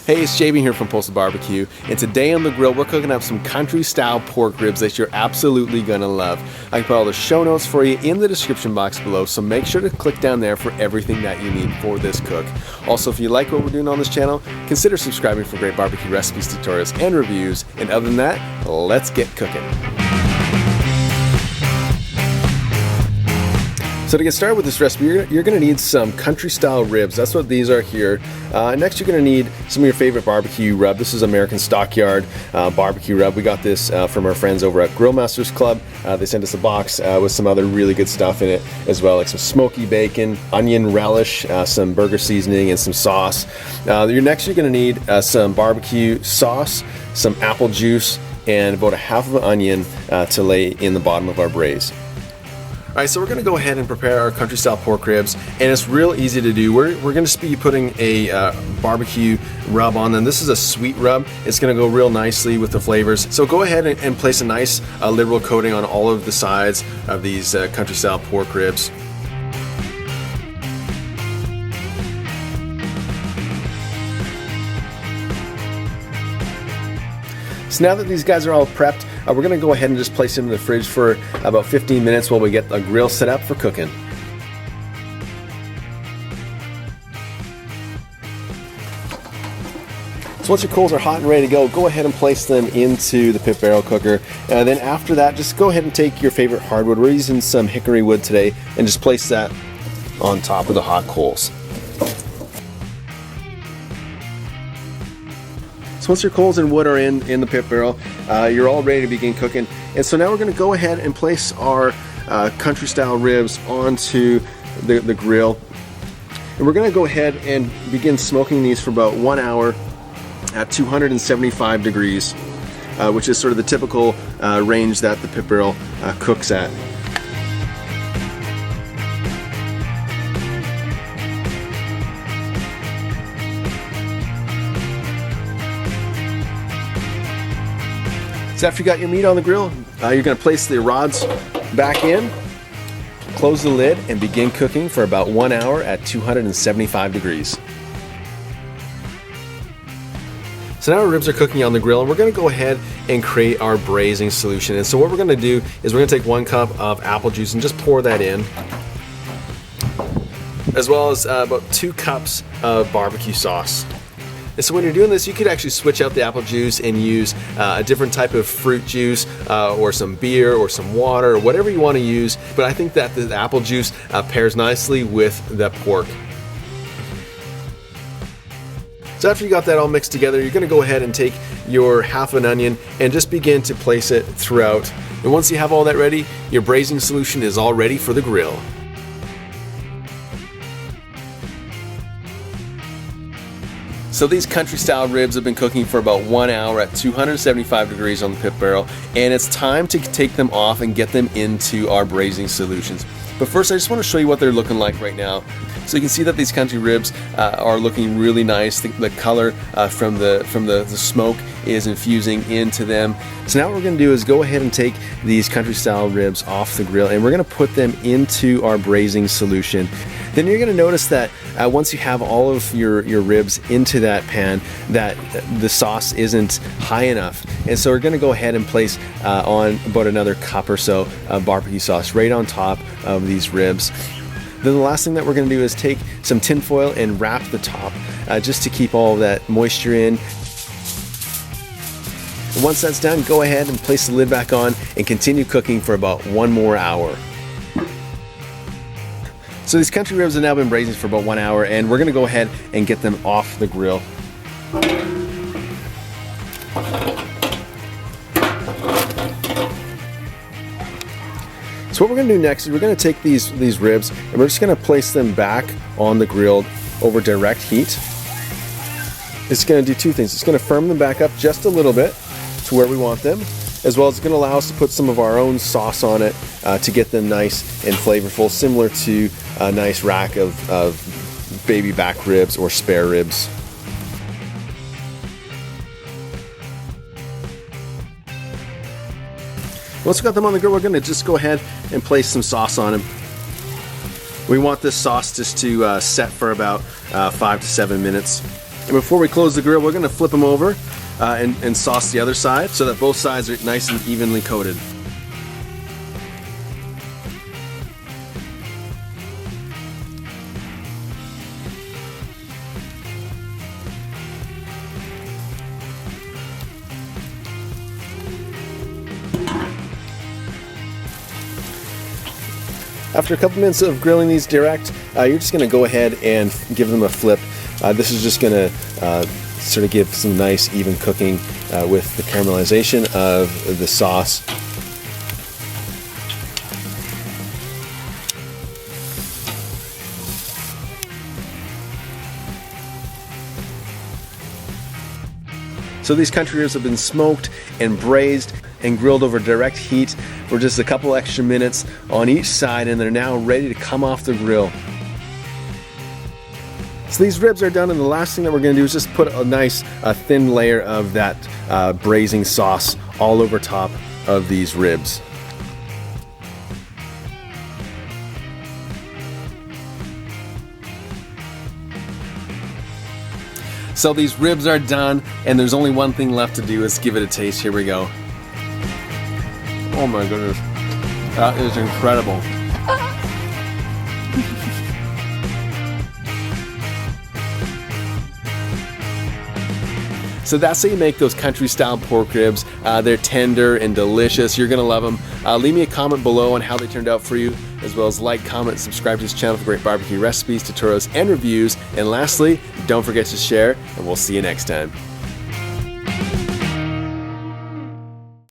Hey, it's JB here from Postal Barbecue, and today on the grill we're cooking up some country style pork ribs that you're absolutely gonna love. I can put all the show notes for you in the description box below, so make sure to click down there for everything that you need for this cook. Also, if you like what we're doing on this channel, consider subscribing for great barbecue recipes, tutorials, and reviews. And other than that, let's get cooking. So to get started with this recipe, you're going to need some country style ribs. That's what these are here. Next, you're going to need some of your favorite barbecue rub. This is American Stockyard barbecue rub. We got this from our friends over at Grill Masters Club. They sent us a box with some other really good stuff in it as well, like some smoky bacon, onion relish, some burger seasoning, and some sauce. Next, you're going to need some barbecue sauce, some apple juice, and about a half of an onion to lay in the bottom of our braise. Alright, so we're going to go ahead and prepare our country style pork ribs, and it's real easy to do. We're going to just be putting a barbecue rub on them. This is a sweet rub. It's going to go real nicely with the flavors. So go ahead and place a nice liberal coating on all of the sides of these country style pork ribs. So now that these guys are all prepped, we're going to go ahead and just place them in the fridge for about 15 minutes while we get the grill set up for cooking. So once your coals are hot and ready to go ahead and place them into the pit barrel cooker. And then after that, just go ahead and take your favorite hardwood. We're using some hickory wood today, and just place that on top of the hot coals. Once your coals and wood are in the pit barrel, you're all ready to begin cooking. And so now we're going to go ahead and place our country style ribs onto the grill. And we're going to go ahead and begin smoking these for about 1 hour at 275 degrees, which is sort of the typical range that the pit barrel cooks at. So after you got your meat on the grill, you're going to place the rods back in, close the lid, and begin cooking for about 1 hour at 275 degrees. So now our ribs are cooking on the grill, and we're going to go ahead and create our braising solution. And so what we're going to do is we're going to take 1 cup of apple juice and just pour that in, as well as about 2 cups of barbecue sauce. And so when you're doing this, you could actually switch out the apple juice and use a different type of fruit juice or some beer or some water or whatever you want to use. But I think that the apple juice pairs nicely with the pork. So after you got that all mixed together, you're going to go ahead and take your half an onion and just begin to place it throughout. And once you have all that ready, your braising solution is all ready for the grill. So these country style ribs have been cooking for about 1 hour at 275 degrees on the pit barrel, and it's time to take them off and get them into our braising solutions. But first, I just want to show you what they're looking like right now. So you can see that these country ribs are looking really nice. The color from the smoke is infusing into them. So now what we're going to do is go ahead and take these country style ribs off the grill, and we're going to put them into our braising solution. Then you're going to notice that once you have all of your ribs into that pan, that the sauce isn't high enough. And so we're going to go ahead and place on about another cup or so of barbecue sauce right on top of these ribs. Then the last thing that we're going to do is take some tin foil and wrap the top just to keep all of that moisture in. And once that's done, go ahead and place the lid back on and continue cooking for about 1 more hour. So these country ribs have now been braising for about 1 hour, and we're going to go ahead and get them off the grill. So what we're going to do next is we're going to take these ribs and we're just going to place them back on the grill over direct heat. It's going to do 2 things. It's going to firm them back up just a little bit to where we want them, as well as it's going to allow us to put some of our own sauce on it to get them nice and flavorful, similar to a nice rack of baby back ribs or spare ribs. Once we got them on the grill, we're going to just go ahead and place some sauce on them. We want this sauce just to set for about 5 to 7 minutes. And before we close the grill, we're gonna flip them over and sauce the other side so that both sides are nice and evenly coated. After a couple minutes of grilling these direct, you're just going to go ahead and give them a flip. This is just going to sort of give some nice even cooking with the caramelization of the sauce. So these country ribs have been smoked and braised and grilled over direct heat for just a couple extra minutes on each side, and they're now ready to come off the grill. So these ribs are done, and the last thing that we're going to do is just put a nice thin layer of that braising sauce all over top of these ribs. So these ribs are done, and there's only one thing left to do is give it a taste. Here we go. Oh my goodness, that is incredible. So that's how you make those country style pork ribs. They're tender and delicious. You're gonna love them. Leave me a comment below on how they turned out for you, as well as like, comment, subscribe to this channel for great barbecue recipes, tutorials, and reviews. And lastly, don't forget to share, and we'll see you next time.